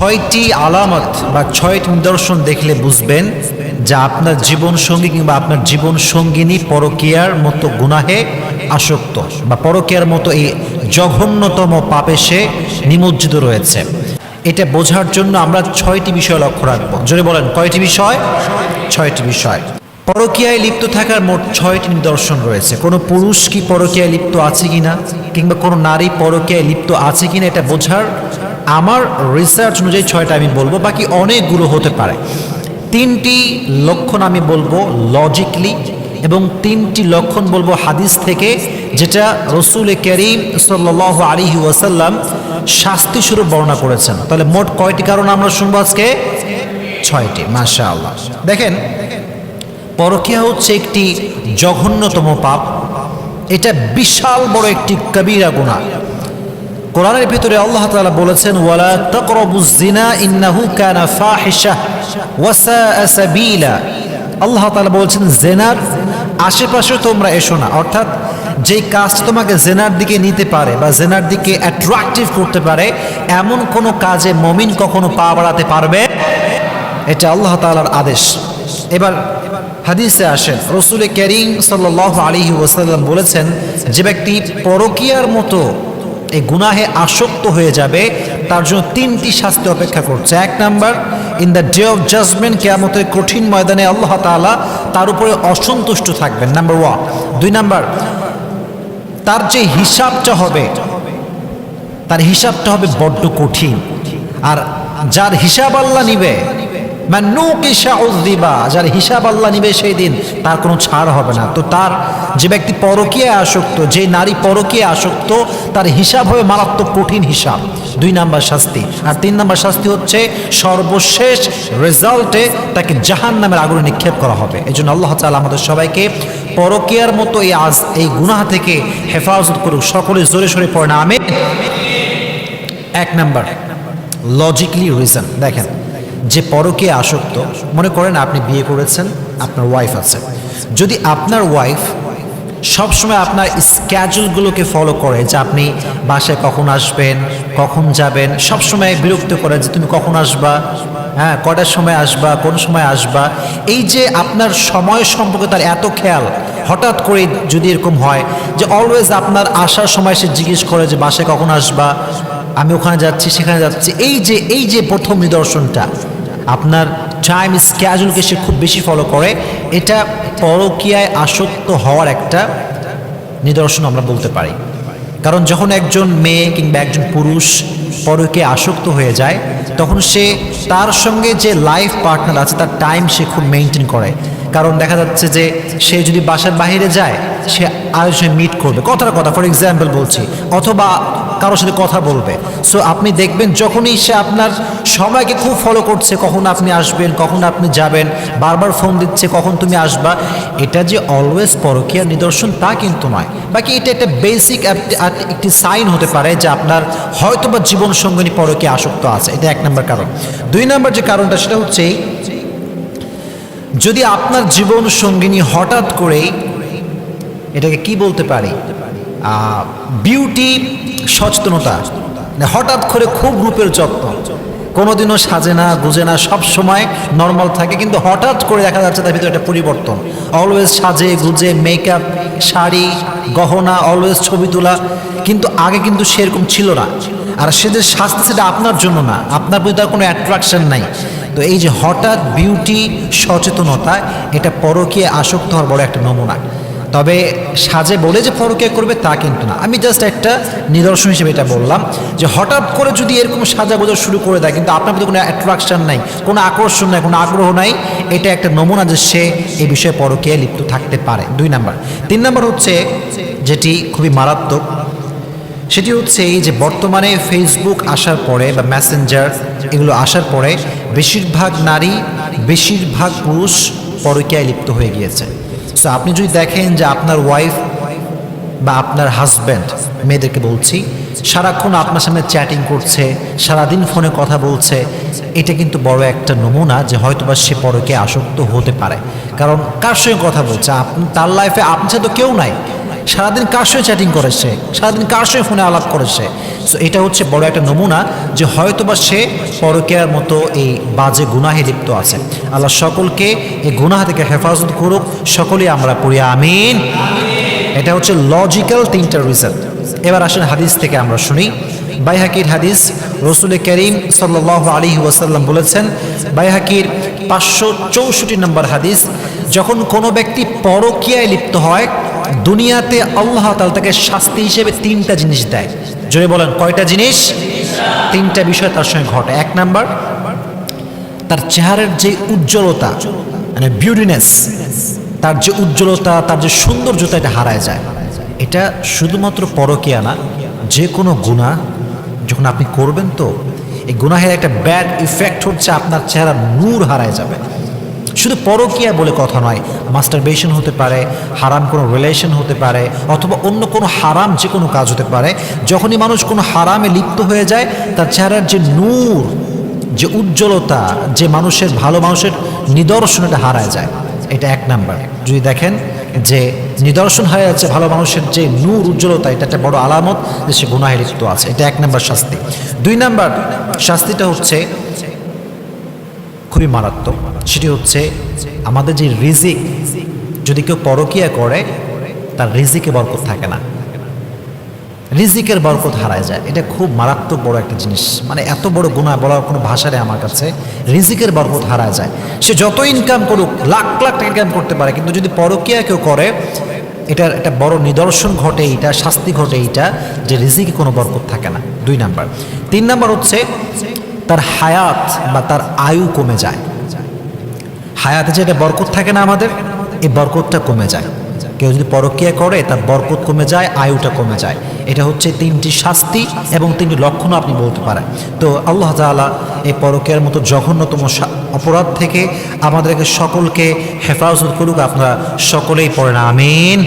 ছয়টি আলামত বা ছয়টি নিদর্শন দেখলে বুঝবেন যে আপনার জীবন সঙ্গী কিংবা আপনার জীবন সঙ্গিনী পরকীয়ার মতো গুনাহে আসক্ত বা পরকীয়ার মতো এই জঘন্যতম পাপে সে নিমজ্জিত রয়েছে। এটা বোঝার জন্য আমরা ছয়টি বিষয় লক্ষ্য রাখবো। জোরে বলেন, কয়টি বিষয়? ছয়টি বিষয়। পরকীয়ায় লিপ্ত থাকার মোট ছয়টি নিদর্শন রয়েছে। কোনো পুরুষ কি পরকীয়ায় লিপ্ত আছে কিনা কিংবা কোনো নারী পরকীয়ায় লিপ্ত আছে কিনা এটা বোঝার আমার রিসার্চ অনুযায়ী ছয়টা আমি বলবো, বাকি অনেকগুলো হতে পারে। তিনটি লক্ষণ আমি বলবো লজিকলি এবং তিনটি লক্ষণ বলবো হাদিস থেকে, যেটা রাসূল করিম সাল্লাল্লাহু আলাইহি ওয়াসাল্লাম শাস্তি স্বরূপ বর্ণনা করেছেন। তাহলে মোট কয়টি কারণ আমরা শুনবো আজকে? ছয়টি। মাশাআল্লাহ। দেখেন, পরকীয়া হচ্ছে একটি জঘন্যতম পাপ। এটা বিশাল বড় একটি কবিরা গুনাহ। কোরআনের ভিতরে আল্লাহ তাআলা বলেছেন, ওয়ালা তাকরাবুজ জিনা ইন্নাহু কানা ফাহিশা ওয়া সাআ সাবিলা। আল্লাহ তাআলা বলেছেন জিনার আশেপাশে তোমরা এসো না। অর্থাৎ যে কাজ তোমাকে জিনার দিকে নিতে পারে বা জিনার দিকে অ্যাট্রাকটিভ করতে পারে এমন কোনো কাজে মুমিন কখনো পা বাড়াতে পারবে? এটা আল্লাহ তাআলার আদেশ। এবার হাদিসে আসেন, রাসূল করিম সাল্লাল্লাহু আলাইহি ওয়াসাল্লাম বলেছেন, যে ব্যক্তি পরকীয়ার মতো এই গুনাহে আসক্ত হয়ে যাবে তার জন্য তিনটি শাস্তি অপেক্ষা করছে। এক number, in the day of judgement, কিয়ামতের কঠিন ময়দানে আল্লাহ তাআলা তার উপরে অসন্তুষ্ট থাকবেন, নাম্বার ওয়ান। দুই নাম্বার, তার যে হিসাবটা হবে তার হিসাবটা হবে বড্ড কঠিন। আর যার হিসাব আল্লাহ নিবে, যার হিসাব আল্লাহ নিবে সেই দিন তার কোনো ছাড় হবে না। তো তার যে ব্যক্তি পরকীয়ায় আসক্ত, যে নারী পরকীয়ায় আসক্ত, তার হিসাব হবে মারাত্মক কঠিন হিসাব। দুই নাম্বার শাস্তি। আর তিন নাম্বার শাস্তি হচ্ছে সর্বশেষ রেজাল্টে তাকে জাহান্নামের আগুনে নিক্ষেপ করা হবে। এই জন্য আল্লাহ তাআলা আমাদের সবাইকে পরকীয়ার মতো এই গুনাহ থেকে হেফাজত করুক। সকলে জোরে সোরে পড়ে না আমিন। এক নাম্বার লজিক্যালি রিজন। দেখেন, যে পরকীয়ায় আসক্ত, মনে করেন আপনি বিয়ে করেছেন, আপনার ওয়াইফ আছে। যদি আপনার ওয়াইফ সবসময় আপনার স্ক্যাজুলগুলোকে ফলো করে, যে আপনি বাসায় কখন আসবেন, কখন যাবেন, সবসময় বিরক্ত করে যে তুমি কখন আসবা, হ্যাঁ কটার সময় আসবা, কোন সময় আসবা, এই যে আপনার সময় সম্পর্কে তার এত খেয়াল, হঠাৎ করে যদি এরকম হয় যে অলওয়েজ আপনার আসার সময় সে জিজ্ঞেস করে যে বাসায় কখন আসবা, আমি ওখানে যাচ্ছি, সেখানে যাচ্ছি, এই যে প্রথম নিদর্শনটা, আপনার টাইম স্ক্যাজুলকে সে খুব বেশি ফলো করে, এটা পরকীয়ায় আসক্ত হওয়ার একটা নিদর্শন আমরা বলতে পারি। কারণ যখন একজন মেয়ে কিংবা একজন পুরুষ পরকীয়ায় আসক্ত হয়ে যায়, তখন সে তার সঙ্গে যে লাইফ পার্টনার আছে তার টাইম সে খুব মেনটেন করে। কারণ দেখা যাচ্ছে যে সে যদি বাসার বাইরে যায়, সে আরেকজনে মিট করবে, কথার কথা ফর এক্সাম্পল বলছি, অথবা কারোর সাথে কথা বলবে। সো আপনি দেখবেন যখনই সে আপনার সময়কে খুব ফলো করছে, কখন আপনি আসবেন, কখন আপনি যাবেন, বারবার ফোন দিচ্ছে কখন তুমি আসবা, এটা যে অলওয়েজ পরকীয়ার নিদর্শন তা কিন্তু নয়। বাকি এটা একটা বেসিক একটি সাইন হতে পারে যে আপনার হয়তোবা জীবন সঙ্গিনী পরকীয়ায় আসক্ত আছে। এটা এক নম্বর কারণ। দুই নম্বর যে কারণটা সেটা হচ্ছে, যদি আপনার জীবন সঙ্গিনী হঠাৎ করেই, এটাকে কি বলতে পারি, বিউটি সচেতনতা, হঠাৎ করে খুব রূপের যত্ন, কোনোদিনও সাজে না গুজে না, সব সময় নর্মাল থাকে, কিন্তু হঠাৎ করে দেখা যাচ্ছে তার ভিতরে একটা পরিবর্তন, অলওয়েজ সাজে গুজে, মেকআপ, শাড়ি, গহনা, অলওয়েজ ছবি তোলা, কিন্তু আগে কিন্তু সেরকম ছিল না। আর সে যে সাজতে, সেটা আপনার জন্য না, আপনার প্রতি তার কোনো অ্যাট্রাকশন নাই। তো এই যে হঠাৎ বিউটি সচেতনতা, এটা পরকীয়ায় আসক্ত হওয়ার বড় একটা নমুনা। তবে সাজে বলে যে পরকীয়া করবে তা কিন্তু না, আমি জাস্ট একটা নিদর্শন হিসেবে এটা বললাম যে হঠাৎ করে যদি এরকম সাজাগোজা শুরু করে দেয়, কিন্তু আপনার প্রতি কোনো অ্যাট্রাকশন নাই, কোনো আকর্ষণ নাই, কোনো আগ্রহ নাই, এটা একটা নমুনা যে সে এই বিষয়ে পরকীয়ায় লিপ্ত থাকতে পারে। দুই নাম্বার। তিন নাম্বার হচ্ছে, যেটি খুবই মারাত্মক, সেটি হচ্ছে এই যে বর্তমানে ফেসবুক আসার পরে বা মেসেঞ্জার এগুলো আসার পরে বেশিরভাগ নারী, বেশিরভাগ পুরুষ পরকীয়ায় লিপ্ত হয়ে গিয়েছে। সো আপনি যদি দেখেন যে আপনার ওয়াইফ বা আপনার হাজব্যান্ড, মেয়েদেরকে বলছি, সারাক্ষণ আপনার সামনে চ্যাটিং করছে, সারাদিন ফোনে কথা বলছে, এটা কিন্তু বড় একটা নমুনা যে হয়তোবা সে পরকীয়ায় আসক্ত হতে পারে। কারণ কার সঙ্গে কথা বলছে, তার লাইফে আপনার সাথে তো কেউ নাই, সারাদিন কার সঙ্গে চ্যাটিং করেছে, সারাদিন কার সঙ্গে ফোনে আলাপ করেছে। সো এটা হচ্ছে বড় একটা নমুনা যে হয়তোবা সে পরকীয়ার মতো এই বাজে গুনাহে লিপ্ত আছে। আল্লাহ সকলকে এই গুনাহ থেকে হেফাজত করুক, সকলেই আমরা পড়ি আমিন। এটা হচ্ছে লজিক্যাল তিনটা রিজন। এবার আসেন হাদিস থেকে আমরা শুনি। বাইহাকির হাদিস, রসুল করিম সাল্লাল্লাহু আলাইহি ওয়াসাল্লাম বলেছেন, বাইহাকির 564 নম্বর হাদিস, যখন কোনো ব্যক্তি পরকীয়ায় লিপ্ত হয় দুনিয়াতে আল্লাহ তাআলা তাকে শাস্তি হিসেবে তিনটা জিনিস দেয়। জোরে বলেন কয়টা জিনিস? তিনটা বিষয় তার সঙ্গে ঘটে। এক নাম্বার, তার চেহারার যে উজ্জ্বলতা মানে বিউটিনেস, তার যে উজ্জ্বলতা, তার যে সৌন্দর্যতা, এটা হারায় যায়। এটা শুধুমাত্র পরকীয়া না, যে কোনো গুনাহ যখন আপনি করবেন তো এই গুনাহের একটা ব্যাড ইফেক্ট হচ্ছে আপনার চেহারা নূর হারায় যাবে। শুধু পরকীয়া বলে কথা নয়, মাস্টারবেশন হতে পারে, হারাম কোনো রিলেশন হতে পারে, অথবা অন্য কোনো হারাম যে কোনো কাজ হতে পারে। যখনই মানুষ কোনো হারামে লিপ্ত হয়ে যায় তার চেহারার যে নূর, যে উজ্জ্বলতা, যে মানুষের ভালো মানুষের নিদর্শন, এটা হারায় যায়। এটা এক নাম্বার। যদি দেখেন যে নিদর্শন হারিয়ে যাচ্ছে ভালো মানুষের যে নূর উজ্জ্বলতা, এটা একটা বড় আলামত যে সে গুনাহে লিপ্ত আছে। এটা এক নাম্বার শাস্তি। দুই নাম্বার শাস্তিটা হচ্ছে খুবই মারাত্মক। সেটি হচ্ছে আমাদের যে রিজিক, যদি কেউ পরকীয়া করে তার রিজিকে বরকত থাকে না, রিজিকের বরকত হারায় যায়। এটা খুব মারাত্মক বড় একটা জিনিস, মানে এত বড় গুনাহ বলার কোনো ভাষা নেই আমার কাছে। রিজিকের বরকত হারায় যায়। সে যত ইনকাম করুক, লাখ লাখ টাকা ইনকাম করতে পারে, কিন্তু যদি পরকীয়া কেউ করে এটার একটা বড় নিদর্শন ঘটে, এটা শাস্তি ঘটে, এটা যে রিজিকে কোনো বরকত থাকে না। দুই নাম্বার। তিন নাম্বার হচ্ছে তার হায়াত বা তার আয়ু কমে যায়। হায়াতে যেটা বরকত থাকে না আমাদের, এই বরকতটা কমে যায়। কেউ যদি পরকীয়া করে তার বরকত কমে যায়, আয়ুটা কমে যায়। এটা হচ্ছে তিনটি শাস্তি এবং তিনটি লক্ষণও আপনি বলতে পারেন। তো আল্লাহ তাআলা এই পরকীয়ার মতো জঘন্যতম অপরাধ থেকে আমাদেরকে সকলকে হেফাজত করুক। আপনারা সকলেই পড়েন আমিন।